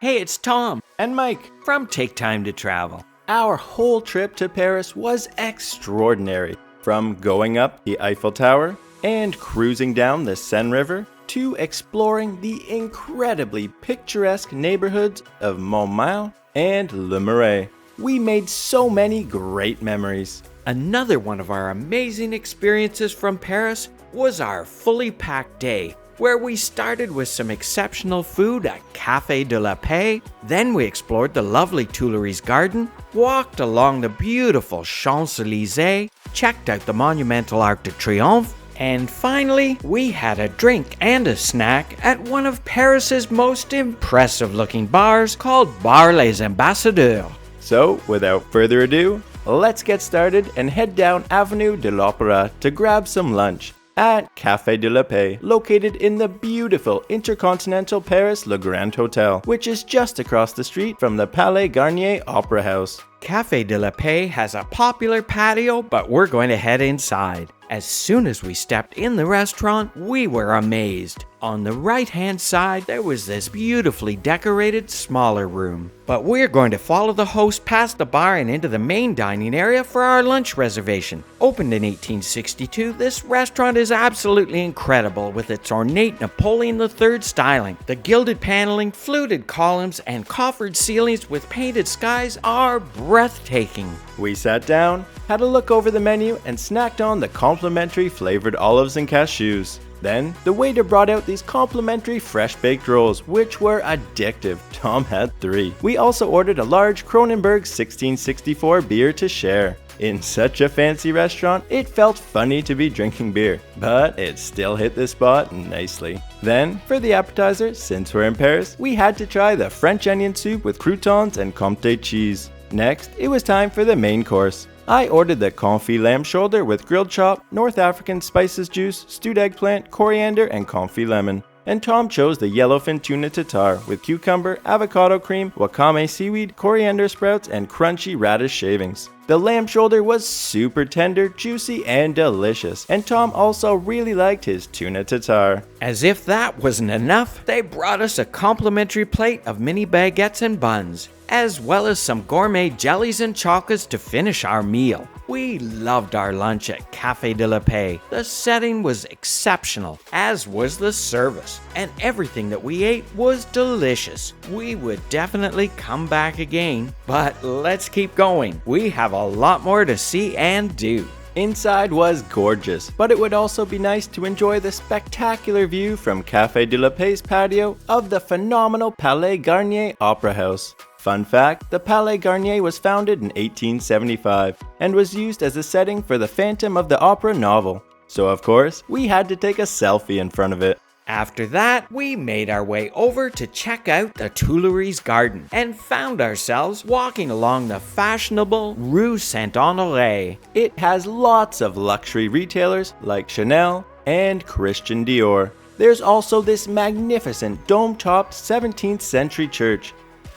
Hey, it's Tom and Mike from Take Time to Travel. Our whole trip to Paris was extraordinary. From going up the Eiffel Tower and cruising down the Seine River to exploring the incredibly picturesque neighborhoods of Montmartre and Le Marais. We made so many great memories. Another one of our amazing experiences from Paris was our fully packed day, where we started with some exceptional food at Café de la Paix. Then we explored the lovely Tuileries Garden, walked along the beautiful Champs-Élysées, checked out the monumental Arc de Triomphe, and finally, we had a drink and a snack at one of Paris's most impressive-looking bars called Bar Les Ambassadeurs. So, without further ado, let's get started and head down Avenue de l'Opéra to grab some lunch at Café de la Paix, located in the beautiful Intercontinental Paris Le Grand Hotel, which is just across the street from the Palais Garnier Opera House. Café de la Paix has a popular patio, but we're going to head inside. As soon as we stepped in the restaurant, we were amazed. On the right-hand side, there was this beautifully decorated smaller room. But we're going to follow the host past the bar and into the main dining area for our lunch reservation. Opened in 1862, this restaurant is absolutely incredible with its ornate Napoleon III styling. The gilded paneling, fluted columns, and coffered ceilings with painted skies are breathtaking. We sat down, had a look over the menu, and snacked on the complimentary flavored olives and cashews. Then, the waiter brought out these complimentary fresh-baked rolls, which were addictive. Tom had 3. We also ordered a large Kronenbourg 1664 beer to share. In such a fancy restaurant, it felt funny to be drinking beer, but it still hit the spot nicely. Then, for the appetizer, since we're in Paris, we had to try the French onion soup with croutons and comté cheese. Next, it was time for the main course. I ordered the confit lamb shoulder with grilled chop, North African spices juice, stewed eggplant, coriander, and confit lemon. And Tom chose the yellowfin tuna tartare with cucumber, avocado cream, wakame seaweed, coriander sprouts, and crunchy radish shavings. The lamb shoulder was super tender, juicy, and delicious, and Tom also really liked his tuna tartare. As if that wasn't enough, they brought us a complimentary plate of mini baguettes and buns, as well as some gourmet jellies and chocolates to finish our meal. We loved our lunch at Café de la Paix. The setting was exceptional, as was the service, and everything that we ate was delicious. We would definitely come back again, but let's keep going. We have a lot more to see and do. Inside was gorgeous, but it would also be nice to enjoy the spectacular view from Café de la Paix's patio of the phenomenal Palais Garnier Opera House. Fun fact, the Palais Garnier was founded in 1875 and was used as a setting for the Phantom of the Opera novel. So of course, we had to take a selfie in front of it. After that, we made our way over to check out the Tuileries Garden and found ourselves walking along the fashionable Rue Saint-Honoré. It has lots of luxury retailers like Chanel and Christian Dior. There's also this magnificent dome-topped 17th century church.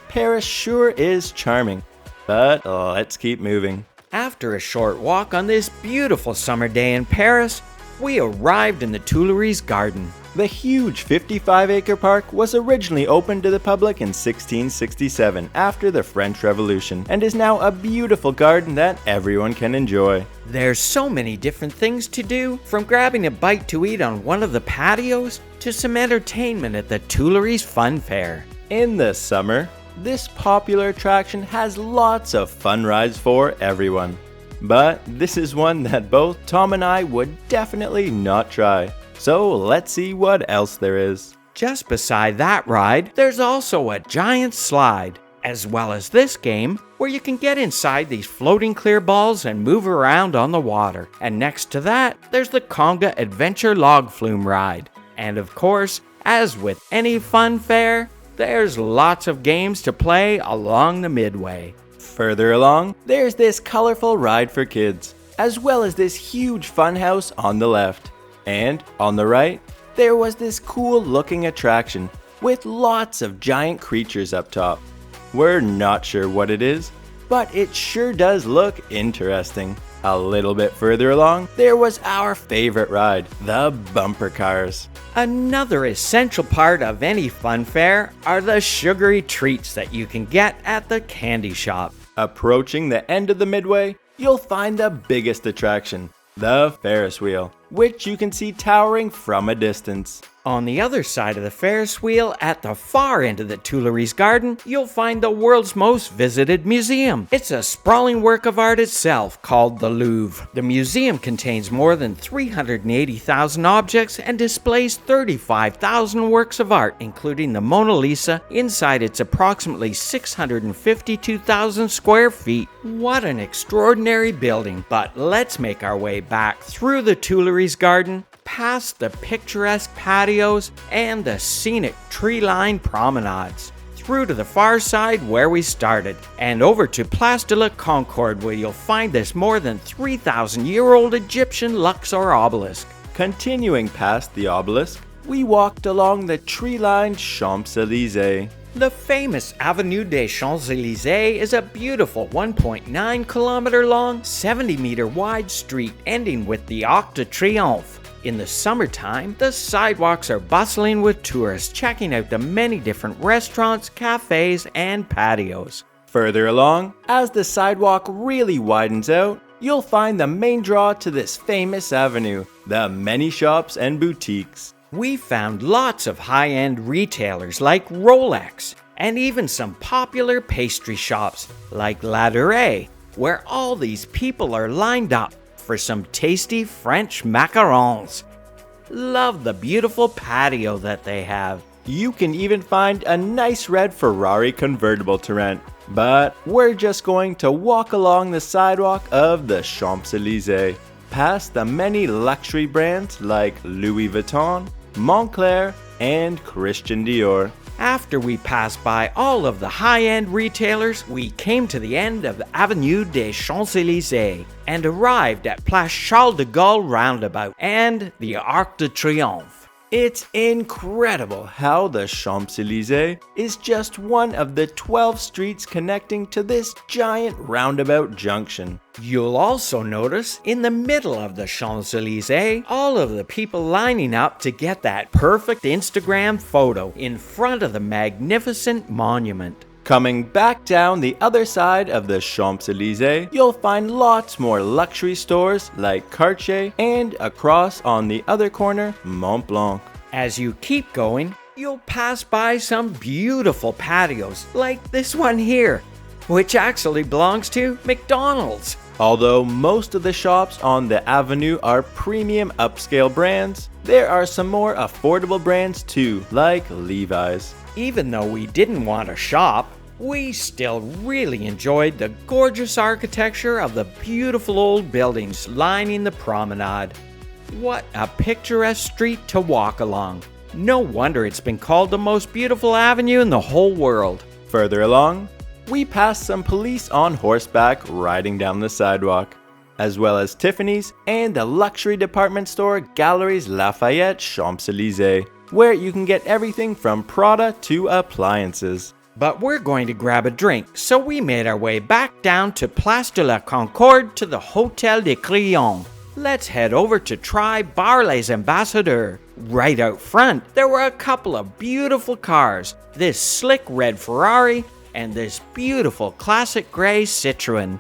Paris sure is charming, but let's keep moving. After a short walk on this beautiful summer day in Paris, we arrived in the Tuileries Garden. The huge 55-acre park was originally opened to the public in 1667 after the French Revolution and is now a beautiful garden that everyone can enjoy. There's so many different things to do, from grabbing a bite to eat on one of the patios to some entertainment at the Tuileries Fun Fair. In the summer, this popular attraction has lots of fun rides for everyone. But this is one that both Tom and I would definitely not try. So let's see what else there is. Just beside that ride, there's also a giant slide, as well as this game where you can get inside these floating clear balls and move around on the water. And next to that, there's the Conga Adventure Log Flume ride. And of course, as with any fun fair, there's lots of games to play along the midway. Further along, there's this colorful ride for kids, as well as this huge funhouse on the left. And on the right, there was this cool looking attraction with lots of giant creatures up top. We're not sure what it is, but it sure does look interesting. A little bit further along, there was our favorite ride, the bumper cars. Another essential part of any fun fair are the sugary treats that you can get at the candy shop. Approaching the end of the midway, you'll find the biggest attraction, the Ferris wheel, which you can see towering from a distance. On the other side of the Ferris wheel, at the far end of the Tuileries Garden, you'll find the world's most visited museum. It's a sprawling work of art itself called the Louvre. The museum contains more than 380,000 objects and displays 35,000 works of art, including the Mona Lisa, inside its approximately 652,000 square feet. What an extraordinary building! But let's make our way back through the Tuileries Garden, past the picturesque patios and the scenic tree-lined promenades, through to the far side where we started, and over to Place de la Concorde, where you'll find this more than 3,000-year-old Egyptian Luxor obelisk. Continuing past the obelisk, we walked along the tree-lined Champs-Élysées. The famous Avenue des Champs-Élysées is a beautiful 1.9 kilometer long, 70 meter wide street ending with the Arc de Triomphe. In the summertime, the sidewalks are bustling with tourists checking out the many different restaurants, cafes, and patios. Further along, as the sidewalk really widens out, you'll find the main draw to this famous avenue, the many shops and boutiques. We found lots of high-end retailers like Rolex, and even some popular pastry shops like La Durée, where all these people are lined up for some tasty French macarons. Love the beautiful patio that they have. You can even find a nice red Ferrari convertible to rent. But we're just going to walk along the sidewalk of the Champs-Élysées, past the many luxury brands like Louis Vuitton, Moncler, and Christian Dior. After we passed by all of the high-end retailers, we came to the end of the Avenue des Champs-Élysées and arrived at Place Charles de Gaulle roundabout and the Arc de Triomphe. It's incredible how the Champs-Élysées is just one of the 12 streets connecting to this giant roundabout junction. You'll also notice in the middle of the Champs-Élysées, all of the people lining up to get that perfect Instagram photo in front of the magnificent monument. Coming back down the other side of the Champs-Élysées, you'll find lots more luxury stores like Cartier, and across on the other corner, Mont Blanc. As you keep going, you'll pass by some beautiful patios like this one here, which actually belongs to McDonald's. Although most of the shops on the avenue are premium upscale brands, there are some more affordable brands too, like Levi's. Even though we didn't want to shop, we still really enjoyed the gorgeous architecture of the beautiful old buildings lining the promenade. What a picturesque street to walk along. No wonder it's been called the most beautiful avenue in the whole world. Further along, we passed some police on horseback riding down the sidewalk, as well as Tiffany's and the luxury department store Galeries Lafayette Champs-Élysées, where you can get everything from Prada to appliances. But we're going to grab a drink, so we made our way back down to Place de la Concorde to the Hôtel de Crillon. Let's head over to try Bar Les Ambassadeurs. Right out front, there were a couple of beautiful cars, this slick red Ferrari and this beautiful classic gray Citroën.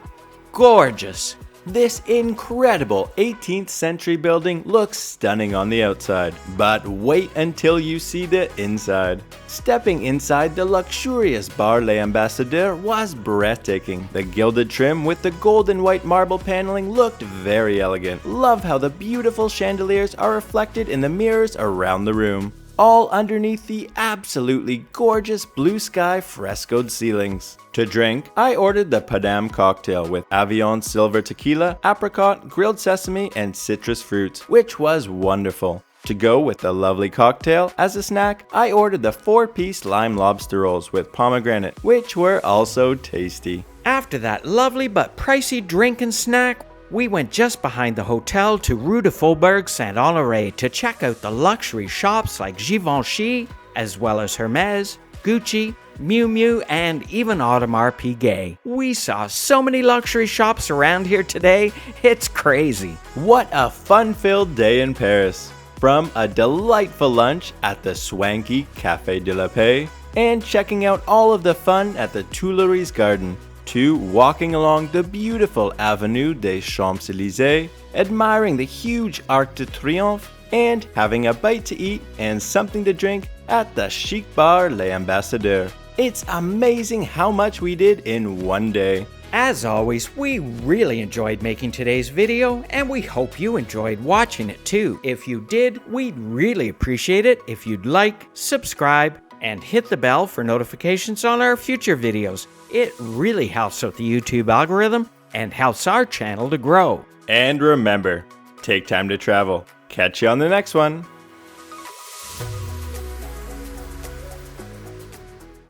Gorgeous! This incredible 18th century building looks stunning on the outside, but wait until you see the inside. Stepping inside the luxurious Bar Les Ambassadeurs was breathtaking. The gilded trim with the gold and white marble paneling looked very elegant. Love how the beautiful chandeliers are reflected in the mirrors around the room, all underneath the absolutely gorgeous blue sky frescoed ceilings. To drink, I ordered the Padam cocktail with Avion silver tequila, apricot, grilled sesame, and citrus fruits, which was wonderful. To go with the lovely cocktail, as a snack, I ordered the 4-piece lime lobster rolls with pomegranate, which were also tasty. After that lovely but pricey drink and snack, we went just behind the hotel to Rue de Faubourg Saint-Honoré to check out the luxury shops like Givenchy, as well as Hermès, Gucci, Miu Miu, and even Audemars Piguet. We saw so many luxury shops around here today, it's crazy. What a fun-filled day in Paris. From a delightful lunch at the swanky Café de la Paix, and checking out all of the fun at the Tuileries Garden, to walking along the beautiful Avenue des Champs-Élysées, admiring the huge Arc de Triomphe, and having a bite to eat and something to drink at the chic Bar Les Ambassadeurs. It's amazing how much we did in one day. As always, we really enjoyed making today's video, and we hope you enjoyed watching it too. If you did, we'd really appreciate it if you'd like, subscribe, and hit the bell for notifications on our future videos. It really helps with the YouTube algorithm and helps our channel to grow. And remember, take time to travel. Catch you on the next one.